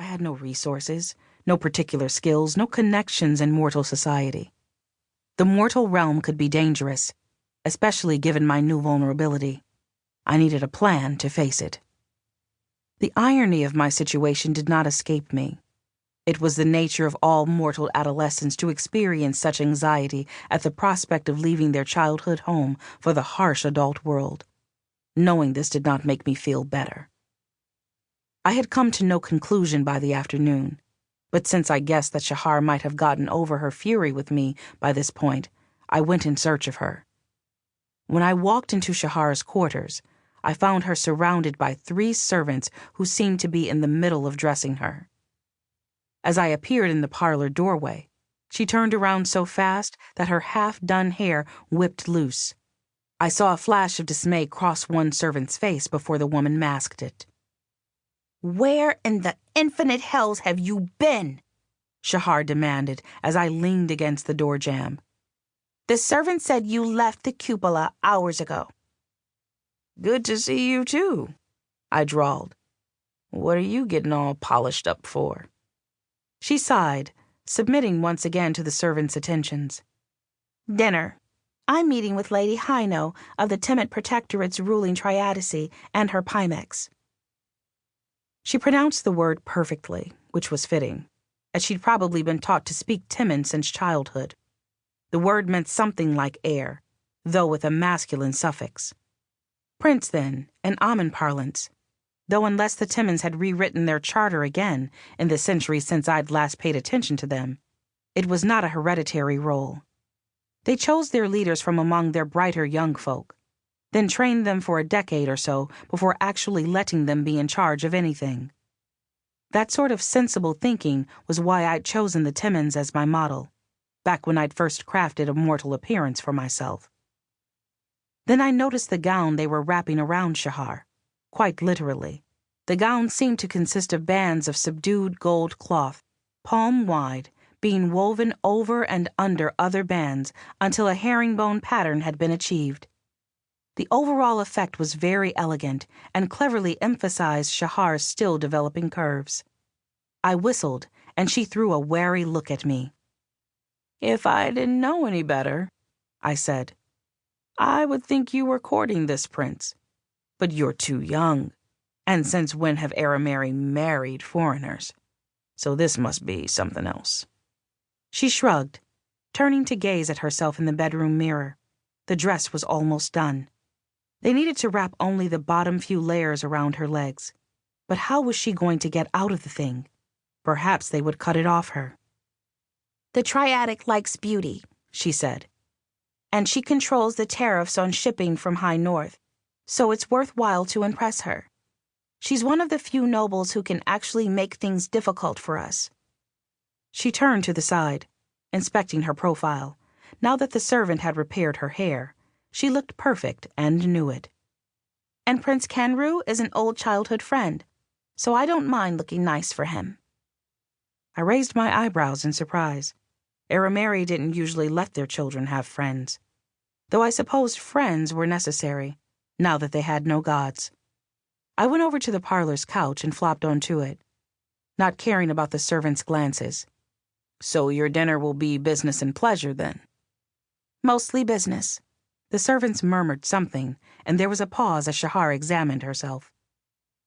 had no resources, no particular skills, no connections in mortal society. The mortal realm could be dangerous, especially given my new vulnerability. I needed a plan to face it. The irony of my situation did not escape me. It was the nature of all mortal adolescents to experience such anxiety at the prospect of leaving their childhood home for the harsh adult world. Knowing this did not make me feel better. I had come to no conclusion by the afternoon, but since I guessed that Shahar might have gotten over her fury with me by this point, I went in search of her. When I walked into Shahar's quarters, I found her surrounded by 3 servants who seemed to be in the middle of dressing her. As I appeared in the parlor doorway, she turned around so fast that her half-done hair whipped loose. I saw a flash of dismay cross one servant's face before the woman masked it. "Where in the infinite hells have you been?" Shahar demanded as I leaned against the door jamb. "The servant said you left the cupola hours ago." "Good to see you, too," I drawled. "What are you getting all polished up for?" She sighed, submitting once again to the servant's attentions. "Dinner. I'm meeting with Lady Hino of the Timid Protectorate's ruling triadicy and her Pymex." She pronounced the word perfectly, which was fitting, as she'd probably been taught to speak Timon since childhood. The word meant something like heir, though with a masculine suffix. Prince, then, in Amun parlance, though unless the Timons had rewritten their charter again in the century since I'd last paid attention to them, it was not a hereditary role. They chose their leaders from among their brighter young folk, then trained them for a decade or so before actually letting them be in charge of anything. That sort of sensible thinking was why I'd chosen the Timons as my model, back when I'd first crafted a mortal appearance for myself. Then I noticed the gown they were wrapping around Shahar. Quite literally. The gown seemed to consist of bands of subdued gold cloth, palm-wide, being woven over and under other bands until a herringbone pattern had been achieved. The overall effect was very elegant and cleverly emphasized Shahar's still developing curves. I whistled, and she threw a wary look at me. "If I didn't know any better," I said, "I would think you were courting this prince. But you're too young, and since when have Arameri married foreigners? So this must be something else." She shrugged, turning to gaze at herself in the bedroom mirror. The dress was almost done. They needed to wrap only the bottom few layers around her legs. But how was she going to get out of the thing? Perhaps they would cut it off her. "The Triadic likes beauty," she said. "And she controls the tariffs on shipping from High North, so it's worthwhile to impress her. She's one of the few nobles who can actually make things difficult for us." She turned to the side, inspecting her profile. Now that the servant had repaired her hair, she looked perfect and knew it. "And Prince Canru is an old childhood friend, so I don't mind looking nice for him." I raised my eyebrows in surprise. Arameri didn't usually let their children have friends, though I supposed friends were necessary, now that they had no gods. I went over to the parlor's couch and flopped onto it, not caring about the servants' glances. "So your dinner will be business and pleasure, then?" "Mostly business." The servants murmured something, and there was a pause as Shahar examined herself.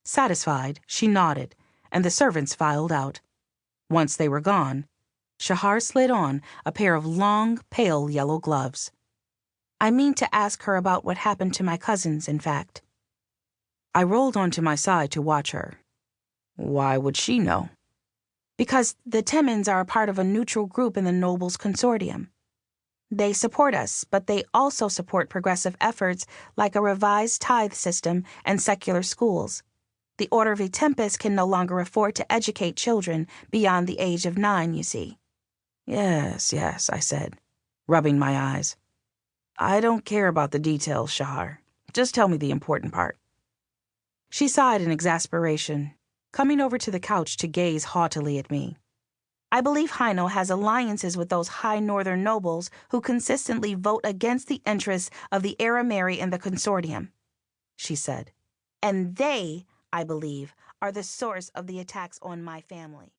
Satisfied, she nodded, and the servants filed out. Once they were gone, Shahar slid on a pair of long, pale yellow gloves. "I mean to ask her about what happened to my cousins, in fact." I rolled onto my side to watch her. "Why would she know?" "Because the Timons are a part of a neutral group in the Nobles Consortium. They support us, but they also support progressive efforts like a revised tithe system and secular schools. The Order of Tempest can no longer afford to educate children beyond the age of 9, you see." Yes, I said, rubbing my eyes. "I don't care about the details, Shahar. Just tell me the important part." She sighed in exasperation, coming over to the couch to gaze haughtily at me. "I believe Hino has alliances with those high northern nobles who consistently vote against the interests of the Arameri and the consortium," she said. "And they I believe, are the source of the attacks on my family.